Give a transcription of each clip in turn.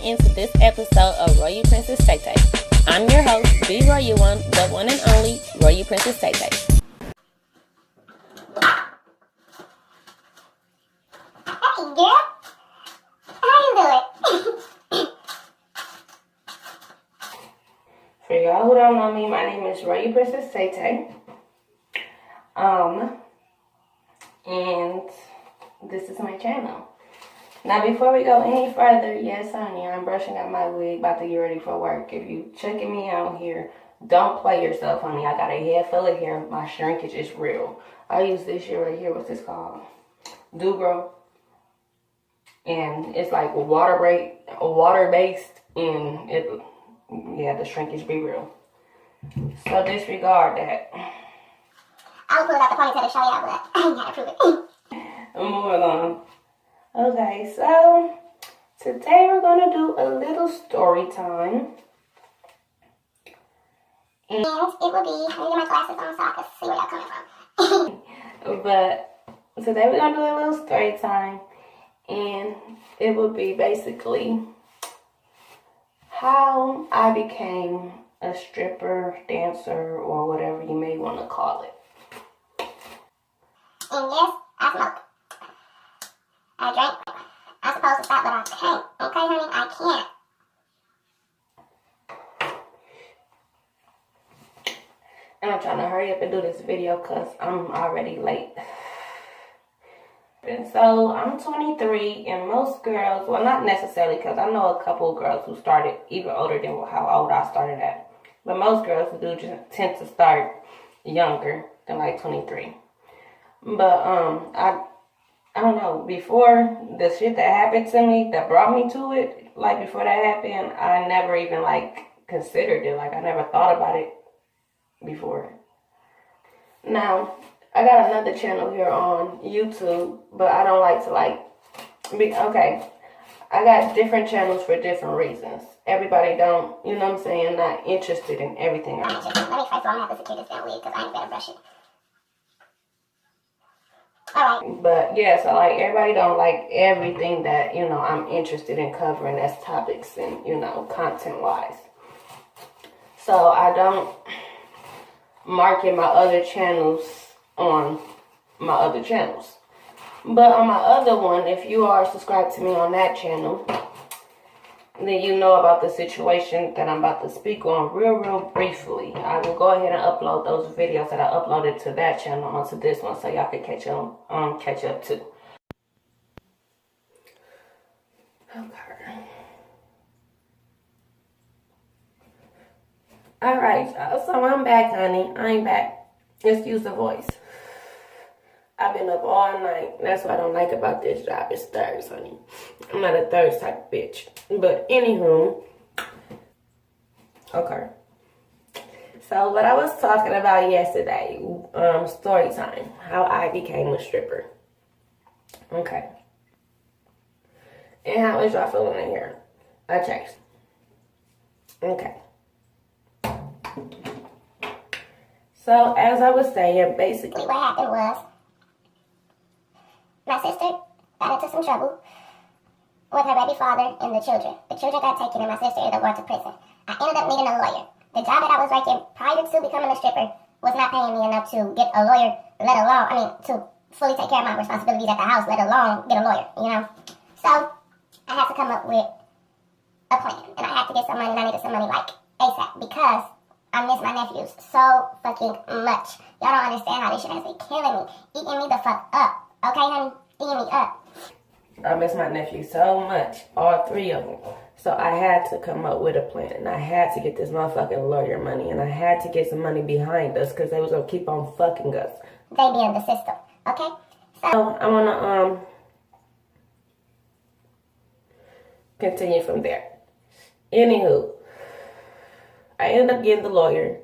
into this episode of Royal Princess Tay Tay. I'm your host, the Royal One, the one and only Royal Princess Tay Tay. Hey girl, how you doing? For y'all who don't know me, my name is Royal Princess Tay Tay. And this is my channel. Now, before we go any further, yes, honey, I'm brushing out my wig, about to get ready for work. If you checking me out here, don't play yourself, honey. I got a head full of hair. My shrinkage is real. I use this shit right here. What's this called? Dugro. And it's like water-based, and the shrinkage be real. So disregard that. I was pulling out the ponytail to show y'all, but I ain't gotta prove it. Moving on. Okay, so today we're gonna do a little story time. And it will be, let me get my glasses on so I can see where y'all coming from. But today we're gonna do a little story time, and it will be basically how I became a stripper, dancer, or whatever you may want to call it. And yes, I smoke. I drink. I'm supposed to stop, but I can't. Okay, honey? I can't. And I'm trying to hurry up and do this video because I'm already late. And so I'm 23, and most girls, well, not necessarily, because I know a couple of girls who started even older than how old I started at. But most girls do just tend to start younger than like 23. But I don't know, before the shit that happened to me, that brought me to it, like before that happened, I never even like considered it. Like I never thought about it before. Now, I got another channel here on YouTube, but I don't like to okay. I got different channels for different reasons. Everybody don't, you know what I'm saying, not interested in everything. Let me first of all, I'm gonna have to secure this damn wig because I ain't better brush it. Alright. But yeah, so like everybody don't like everything that, you know, I'm interested in covering as topics and, you know, content wise. So I don't market my other channels on my other channels. But on my other one, if you are subscribed to me on that channel, then you know about the situation that I'm about to speak on real briefly. I will go ahead and upload those videos that I uploaded to that channel onto this one so y'all can catch up too. Okay. Alright, so I'm back, honey. I'm back. Excuse the voice. I've been up all night. That's what I don't like about this job. It's thirds, honey. I'm not a thirds type of bitch. But anywho, okay. So what I was talking about yesterday, story time, how I became a stripper. Okay. And how is y'all feeling in here? I checked. Okay. So as I was saying, basically What happened was, my sister got into some trouble with her baby father and the children. The children got taken and my sister ended up going to prison. I ended up needing a lawyer. The job that I was working prior to becoming a stripper was not paying me enough to get a lawyer, to fully take care of my responsibilities at the house, let alone get a lawyer, you know? So, I had to come up with a plan. And I had to get some money, and I needed some money like ASAP because I miss my nephews so fucking much. Y'all don't understand how this shit has been killing me, eating me the fuck up. Okay, honey? Eating me up. I miss my nephew so much, all three of them. So I had to come up with a plan, and I had to get this motherfucking lawyer money, and I had to get some money behind us because they was going to keep on fucking us. They be in the system, okay? So I want to continue from there. Anywho, I ended up getting the lawyer.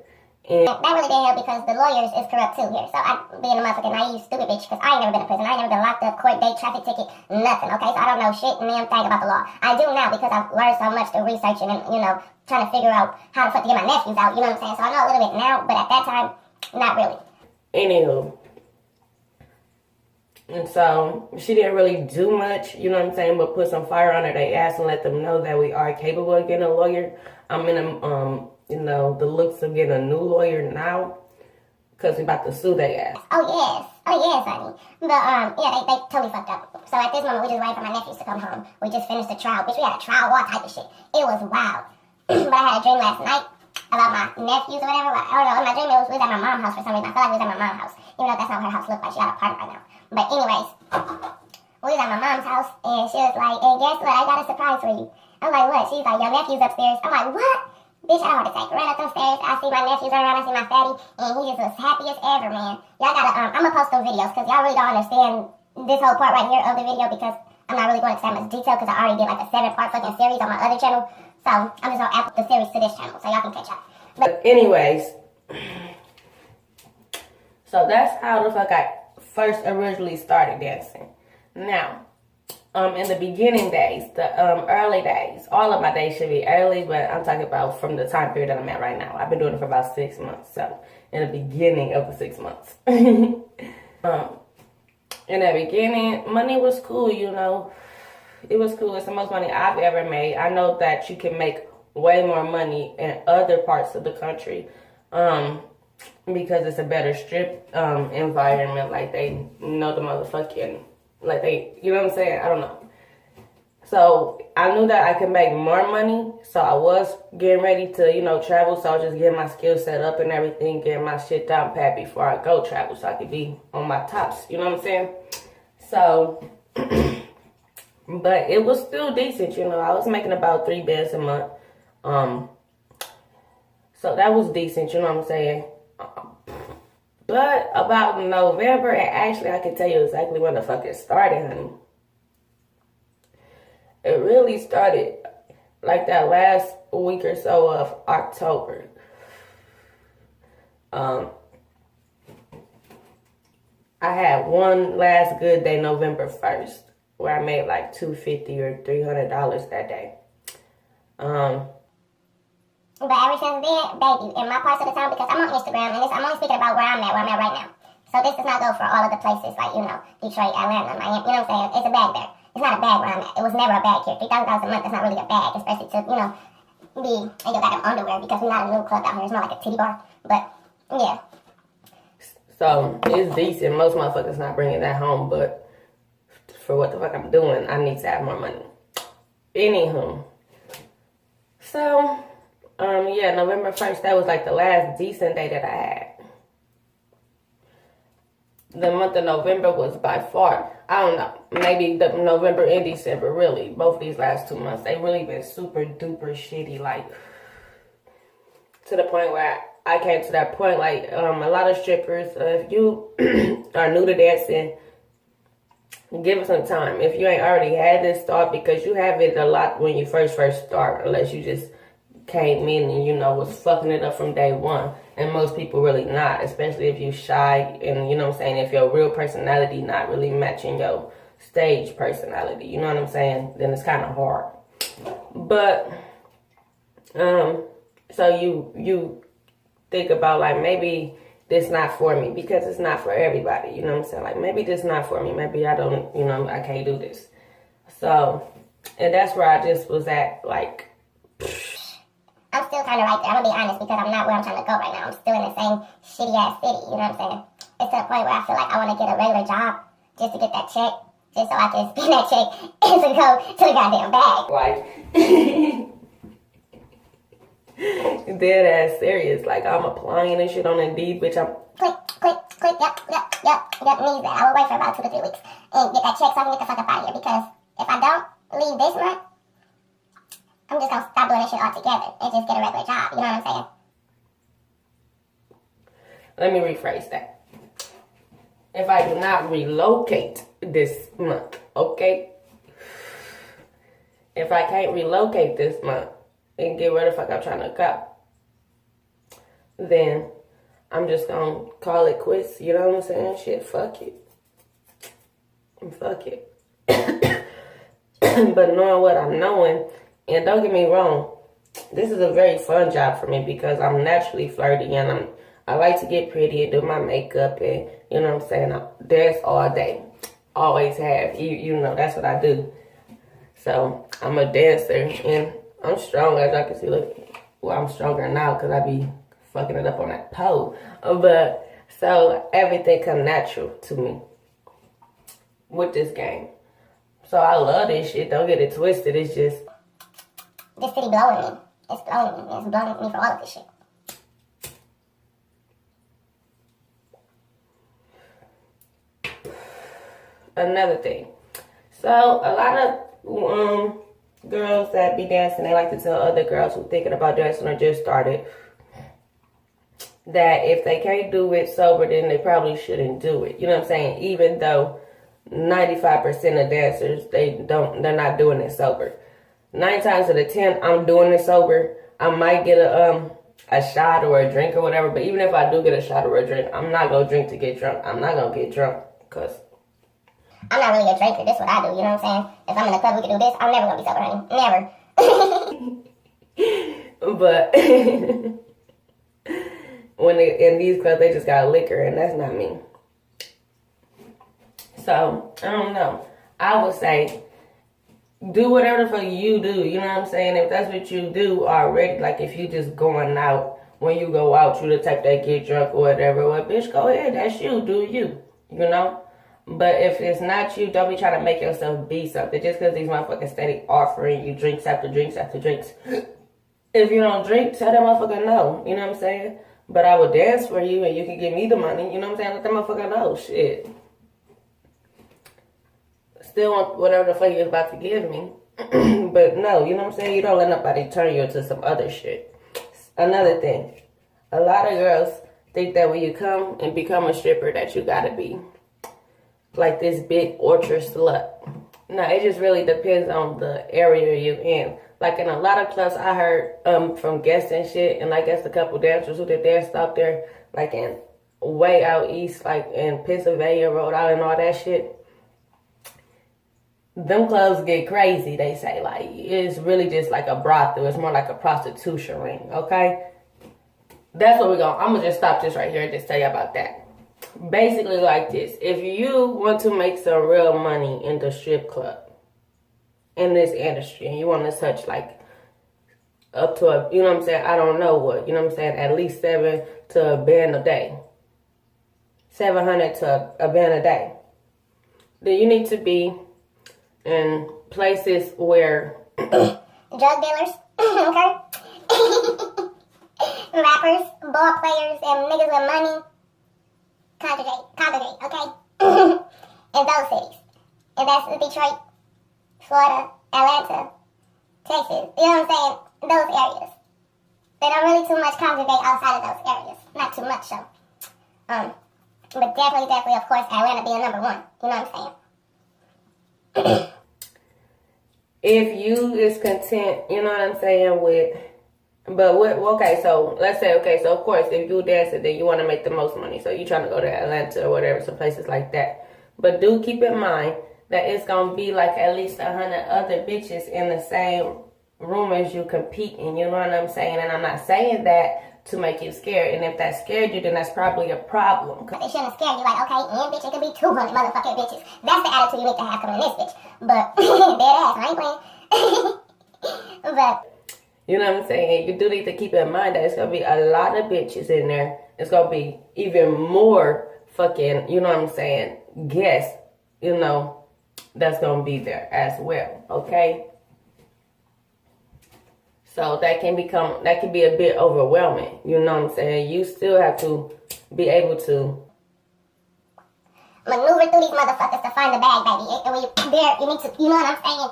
And that really didn't help because the lawyers is corrupt too here. So I being a motherfucking naive, stupid bitch, because I ain't never been in prison. I ain't never been locked up, court date, traffic ticket, nothing, okay? So I don't know shit and damn thing about the law. I do now because I've learned so much through researching and, you know, trying to figure out how the fuck to get my nephews out, you know what I'm saying? So I know a little bit now, but at that time, not really. Anywho, And so she didn't really do much, you know what I'm saying, but put some fire under their ass and let them know that we are capable of getting a lawyer. I'm in the looks of getting a new lawyer now because we about to sue their ass. Oh yes, honey. But yeah, they totally fucked up. So at this moment, we just waiting for my nephews to come home. We just finished the trial, bitch. We had a trial, all type of shit. It was wild. But I had a dream last night about my nephews or whatever. I don't know. In my dream, we was at my mom's house for some reason. I feel like we was at my mom's house, even though that's not what her house looked like. She got a apartment right now. But anyways, we was at my mom's house, and she was like, "And guess what? I got a surprise for you." I'm like, "What?" She's like, "Your nephew's upstairs." I'm like, "What?" Bitch, I had a heart attack. Ran up them stairs. I see my nephews running around. I see my fatty, and he just was happy as ever, man. Y'all gotta, I'm gonna post those videos because y'all really don't understand this whole part right here of the video because I'm not really going into that much detail because I already did like a 7-part fucking series on my other channel. So I'm just gonna add the series to this channel so y'all can catch up. But anyways, so that's how the fuck I first originally started dancing. Now, in the beginning days, the early days, all of my days should be early, but I'm talking about from the time period that I'm at right now. I've been doing it for about 6 months, so in the beginning of the 6 months. In the beginning, money was cool, you know. It was cool. It's the most money I've ever made. I know that you can make way more money in other parts of the country because it's a better strip environment. Like, they know the motherfucking, like, they, you know what I'm saying? I don't know. So I knew that I could make more money. So I was getting ready to, you know, travel. So I was just getting my skills set up and everything, getting my shit down pat before I go travel so I could be on my tops. You know what I'm saying? So, but it was still decent, you know. I was making about 3 bands a month. So that was decent, you know what I'm saying? But about November, and actually I can tell you exactly when the fuck it started, honey. It really started like that last week or so of October. I had one last good day, November 1st, where I made like $250 or $300 that day. But ever since then, baby, in my parts of the town, because I'm on Instagram, and I'm only speaking about where I'm at right now. So this does not go for all of the places, like, you know, Detroit, Atlanta, Miami, you know what I'm saying? It's a bag there. It's not a bag where I'm at. It was never a bag here. $3,000 a month is not really a bag, especially to, you know, be in your goddamn underwear, because we're not a new club out here. It's more like a titty bar. But, yeah. So, it's decent. Most motherfuckers not bringing that home, but for what the fuck I'm doing, I need to have more money. Anywho. So, yeah, November 1st, that was like the last decent day that I had. The month of November was by far, I don't know, maybe the November and December, really. Both these last 2 months, they really been super duper shitty, like, to the point where I came to that point, like, a lot of strippers, if you are new to dancing, give it some time. If you ain't already had this thought, because you have it a lot when you first start, unless you just came in and, you know, was fucking it up from day one. And most people really not, especially if you shy and, you know what I'm saying, if your real personality not really matching your stage personality, you know what I'm saying, then it's kind of hard. But, so you think about, like, maybe this not for me, because it's not for everybody, you know what I'm saying, like, maybe this not for me, maybe I don't, you know, I can't do this. So, and that's where I just was at, like, I'm still kind of right there. I'm going to be honest, because I'm not where I'm trying to go right now. I'm still in the same shitty-ass city, you know what I'm saying? It's to the point where I feel like I want to get a regular job just to get that check, just so I can spend that check and to go to the goddamn bag. Like, dead ass serious. Like, I'm applying and shit on Indeed, bitch. I'm... Click, yep, needs that. I will wait for about 2 to 3 weeks and get that check so I can get the fuck up out of here, because if I don't leave this month, I'm just going to stop doing this shit altogether and just get a regular job. You know what I'm saying? Let me rephrase that. If I do not relocate this month, okay? If I can't relocate this month and get where the fuck I'm trying to go, then I'm just going to call it quits. You know what I'm saying? Shit, fuck it. Fuck it. But knowing what I'm knowing, and don't get me wrong, this is a very fun job for me because I'm naturally flirty and I like to get pretty and do my makeup and, you know what I'm saying, I dance all day. always have. You know, that's what I do. So I'm a dancer, and I'm strong, as I can see. Look, well, I'm stronger now because I be fucking it up on that pole. But so everything come natural to me with this game. So I love this shit. Don't get it twisted. It's just this city blowing me. It's blowing me. It's blowing me for all of this shit. Another thing. So a lot of girls that be dancing, they like to tell other girls who thinking about dancing or just started that if they can't do it sober, then they probably shouldn't do it. You know what I'm saying? Even though 95% of dancers, they're not doing it sober. 9 times out of 10, I'm doing it sober. I might get a shot or a drink or whatever, but even if I do get a shot or a drink, I'm not gonna drink to get drunk. I'm not gonna get drunk because I'm not really a drinker. This is what I do. You know what I'm saying? If I'm in the club, we can do this. I'm never gonna be sober, honey. Never. But when in these clubs, they just got liquor, and that's not me. So I don't know. I would say do whatever the fuck you do. You know what I'm saying? If that's what you do already, like if you just going out, when you go out, you the type that get drunk or whatever. Well, bitch, go ahead. That's you. Do you? You know. But if it's not you, don't be trying to make yourself be something. Just because these motherfuckers steady offering you drinks after drinks after drinks. If you don't drink, tell that motherfucker no. You know what I'm saying? But I will dance for you and you can give me the money. You know what I'm saying? Let that motherfucker know. Shit. Still want whatever the fuck you're about to give me. But no, you know what I'm saying? You don't let nobody turn you into some other shit. Another thing. A lot of girls think that when you come and become a stripper that you gotta be like this big orchard slut. No, it just really depends on the area you're in. Like in a lot of clubs, I heard from guests and shit, and I guess a couple dancers who did danced out there, like in way out east, like in Pennsylvania, Rhode Island, all that shit. Them clubs get crazy, they say. Like, it's really just like a brothel. It's more like a prostitution ring, okay? That's what I'm going to just stop this right here and just tell you about that. Basically like this. If you want to make some real money in the strip club, in this industry, and you want to touch like up to a, you know what I'm saying, I don't know what, you know what I'm saying, at least 7 to a band a day. 700 to a band a day. Then you need to be in places where drug dealers, okay? Rappers, ball players, and niggas with money congregate, okay? In those cities. And that's Detroit, Florida, Atlanta, Texas. You know what I'm saying? Those areas. They don't really too much congregate outside of those areas. Not too much, so. But definitely, of course, Atlanta being number 1. You know what I'm saying? If you is content, you know what I'm saying, with, but what, okay, so let's say, okay, so of course, if you dancing, then you want to make the most money. So you trying to go to Atlanta or whatever, some places like that. But do keep in mind that it's going to be like at least 100 other bitches in the same room as you competing. You know what I'm saying? And I'm not saying that to make you scared. And if that scared you, then that's probably a problem. They shouldn't scare you like, okay, and bitch, it could be 200 motherfucking bitches. That's the attitude you need to have coming in this bitch. But, dead ass, I ain't playing. But, you know what I'm saying? You do need to keep in mind that it's going to be a lot of bitches in there. It's going to be even more fucking, you know what I'm saying, guests, you know, that's going to be there as well, okay? So that can be a bit overwhelming, you know what I'm saying? You still have to be able to maneuver through these motherfuckers to find the bag, baby. And when you're there, you need to, you know what I'm saying?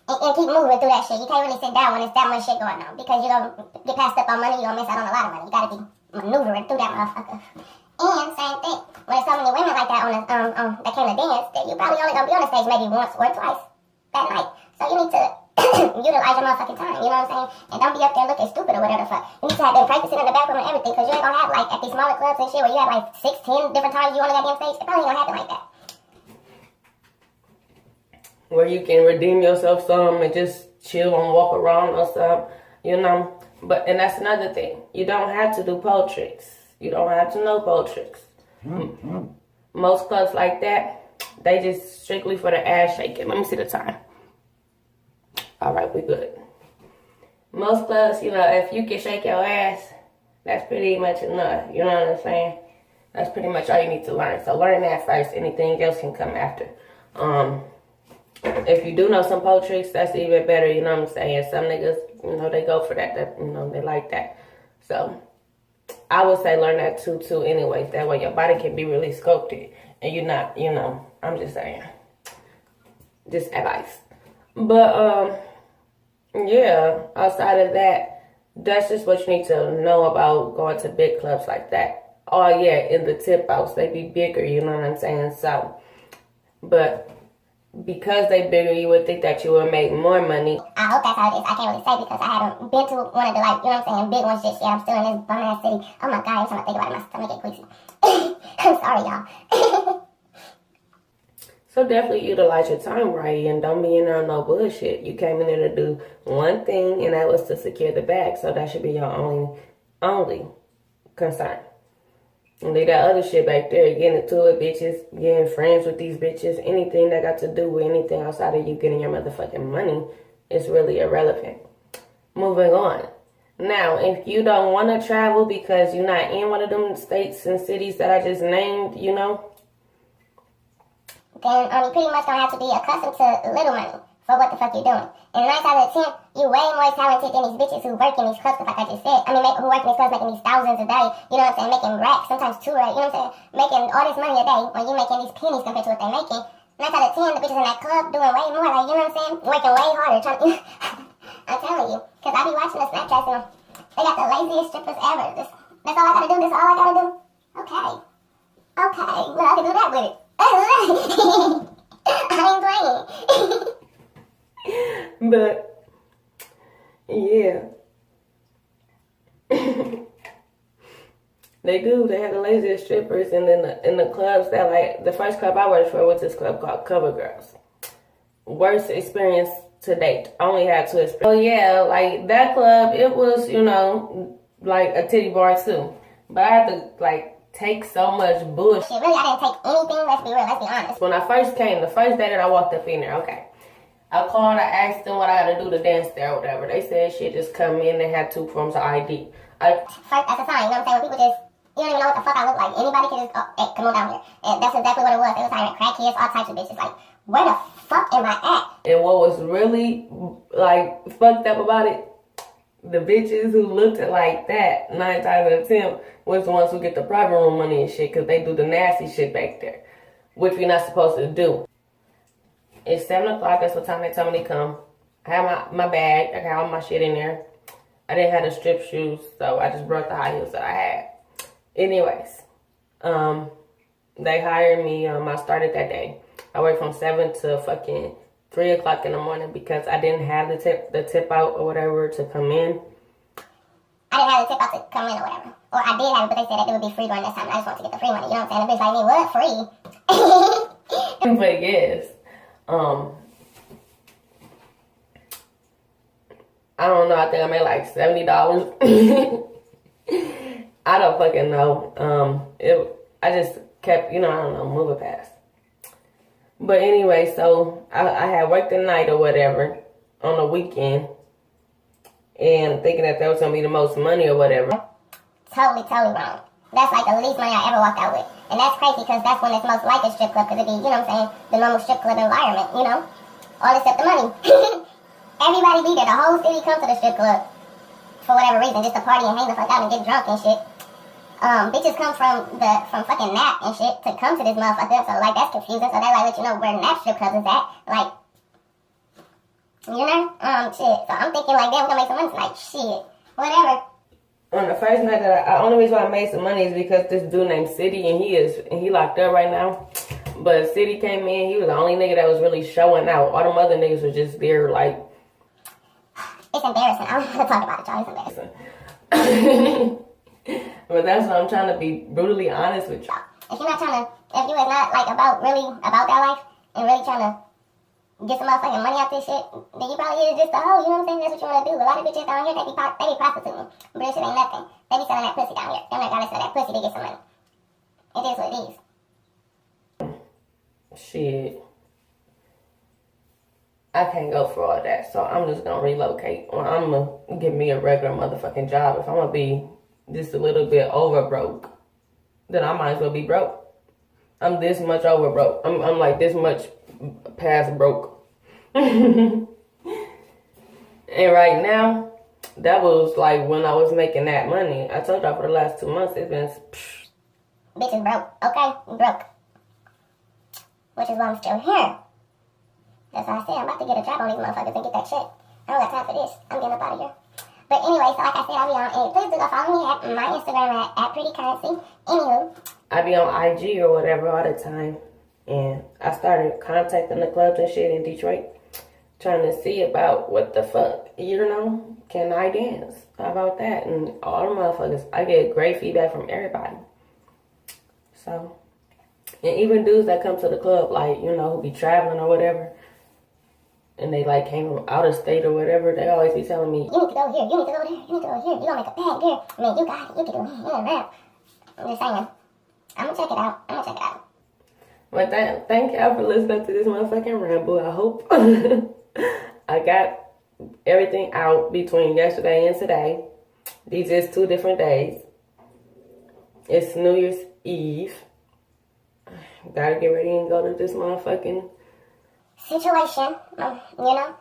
And keep moving through that shit. You can't really sit down when there's that much shit going on. Because you're going to get passed up on money, you're going to miss out on a lot of money. You got to be maneuvering through that motherfucker. And same thing. When there's so many women like that that came to dance, that you probably only going to be on the stage maybe once or twice that night. So you need to utilize your motherfucking time, you know what I'm saying? And don't be up there looking stupid or whatever the fuck. You need to have been practicing in the bathroom and everything, because you ain't going to have, like, at these smaller clubs and shit where you have, like, 6, 10 different times you on the goddamn stage. It probably ain't going to happen like that. Where you can redeem yourself some and just chill and walk around or something, you know? But, and that's another thing. You don't have to do pole tricks. You don't have to know pole tricks. Most clubs like that, They just strictly for the ass shaking. Let me see the time. All right, we good. Most clubs, you know, if you can shake your ass, that's pretty much enough. You know what I'm saying? That's pretty much all you need to learn. So learn that first. Anything else can come after. If you do know some pole tricks, that's even better. You know what I'm saying? Some niggas, you know, they go for that. You know, they like that. So I would say learn that too. Anyways, that way your body can be really sculpted, and you're not, you know. I'm just saying, just advice. But yeah. Outside of that, that's just what you need to know about going to big clubs like that. Oh yeah, in the tip outs, they be bigger. You know what I'm saying? So, but because they bigger, you would think that you would make more money. I hope that's how it is. I can't really say because I haven't been to one of the, like, you know what I'm saying, big ones just yet. I'm still in this bum ass city. Oh my god, every time I think about it, my stomach get queasy. I'm sorry, y'all. So definitely utilize your time right and don't be in there on no bullshit. You came in there to do one thing, and that was to secure the bag. So that should be your only concern. And leave that other shit back there, getting into it, bitches, getting friends with these bitches, anything that got to do with anything outside of you getting your motherfucking money is really irrelevant. Moving on. Now, if you don't want to travel because you're not in one of them states and cities that I just named, you know, then you pretty much don't have to be accustomed to little money for what the fuck you're doing. And 9 out of 10, you way more talented than these bitches who work in these clubs, like I just said. I mean, who work in these clubs making these thousands a day, you know what I'm saying, making racks, sometimes 2 racks, you know what I'm saying, making all this money a day when you're making these pennies compared to what they're making. 9 out of 10, the bitches in that club doing way more, like, you know what I'm saying, working way harder, trying to, I'm telling you, because I be watching the Snapchats and they got the laziest strippers ever. That's all I gotta do, this all I gotta do? Okay, well, I can do that with it. I ain't playing. But yeah, they do. They have the laziest strippers, and then in the clubs that, like, the first club I worked for was this club called Cover Girls. Worst experience to date. I only had 2 experiences. Oh yeah, like that club, it was, you know, like a titty bar too, but I had to like take so much bullshit. Really, I didn't take anything. Let's be real. Let's be honest. When I first came, the first day that I walked up in there, okay, I called, I asked them what I got to do to dance there or whatever. They said shit, just come in. They had 2 forms of ID. First, that's a sign, you know what I'm saying? When people just, you don't even know what the fuck I look like. Anybody can just, hey, come on down here. And that's exactly what it was. They was hiring crackheads, all types of bitches. Like, where the fuck am I at? And what was really, like, fucked up about it, the bitches who looked like that 9 times out of 10 was the ones who get the private room money and shit, because they do the nasty shit back there, which we're not supposed to do. It's 7 o'clock. That's what time they tell me to come. I have my bag. I got all my shit in there. I didn't have the strip shoes, so I just brought the high heels that I had. Anyways, they hired me. I started that day. I worked from 7 to fucking 3 o'clock in the morning because I didn't have the tip out or whatever to come in. I didn't have the tip out to come in or whatever. Or I did have it, but they said that it would be free during this time. I just wanted to get the free money. You know what I'm saying? The bitch like me, what? Free? But yes, I don't know. I think I made like $70. I don't fucking know. I just kept, you know, I don't know, moving past. But anyway, so I had worked the night or whatever on the weekend and thinking that was going to be the most money or whatever. Totally wrong. That's like the least money I ever walked out with. And that's crazy because that's when it's most like a strip club, because it be, you know what I'm saying, the normal strip club environment, you know? All except the money. Everybody be there. The whole city comes to the strip club for whatever reason, just to party and hang the fuck out and get drunk and shit. Bitches come from fucking Nap and shit to come to this motherfucker, so like that's confusing. So they like let you know where Nap strip club is at, like, you know, shit. So I'm thinking like, damn, we're gonna make some money tonight. Shit, whatever. On the first night the only reason why I made some money is because this dude named City, and he locked up right now. But City came in, he was the only nigga that was really showing out. All them other niggas were just there like. It's embarrassing. I don't want to talk about it, y'all. It's embarrassing. But that's why I'm trying to be brutally honest with you. If you is not like about that life and really trying to get some motherfucking money out this shit, then you probably is just a hoe, you know what I'm saying? That's what you want to do. A lot of bitches down here, they be prostituting. But this shit ain't nothing. They be selling that pussy down here. Them that gotta sell that pussy to get some money. It is what it is. shit, I can't go for all that. So I'm just gonna relocate, or I'm gonna give me a regular motherfucking job. If I'm gonna be just a little bit over broke, then I might as well be broke. I'm this much over broke. I'm like this much past broke. And right now, that was like when I was making that money. I told y'all for the last 2 months, it's been... Bitch is broke, okay? Broke. Which is why I'm still here. That's why I said I'm about to get a job on these motherfuckers and get that check. I don't got time for this. I'm getting up out of here. But anyway, so like I said, I'll be on it. Please do go follow me at my Instagram at Pretty Currency. Anywho. I be on IG or whatever all the time. And I started contacting the clubs and shit in Detroit, trying to see about what the fuck, you know, can I dance? How about that? And all the motherfuckers, I get great feedback from everybody. So, and even dudes that come to the club, like, you know, who be traveling or whatever, and they like came from out of state or whatever, they always be telling me, you need to go here, you need to go there, you need to go here, you gonna make a bag there. I mean, you got it, you can do it. I'm just saying, I'm gonna check it out. But thank y'all for listening to this motherfucking ramble. I hope I got everything out between yesterday and today. These is 2 different days. It's New Year's Eve. Gotta get ready and go to this motherfucking situation. You know,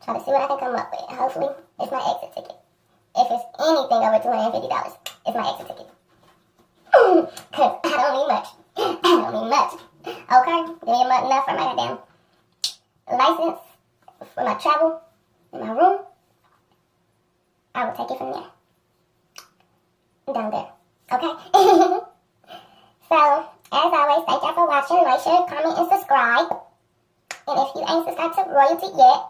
try to see what I can come up with. Hopefully, it's my exit ticket. If it's anything over $250, it's my exit ticket. Cause I don't need much. Okay, give me enough for my goddamn license, for my travel, and my room. I will take it from there. Down there. Okay? So, as always, thank y'all for watching. Like, share, comment, and subscribe. And if you ain't subscribed to Royalty yet,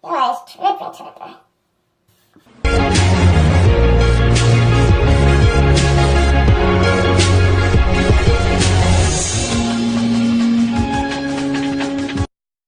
your ass tripping.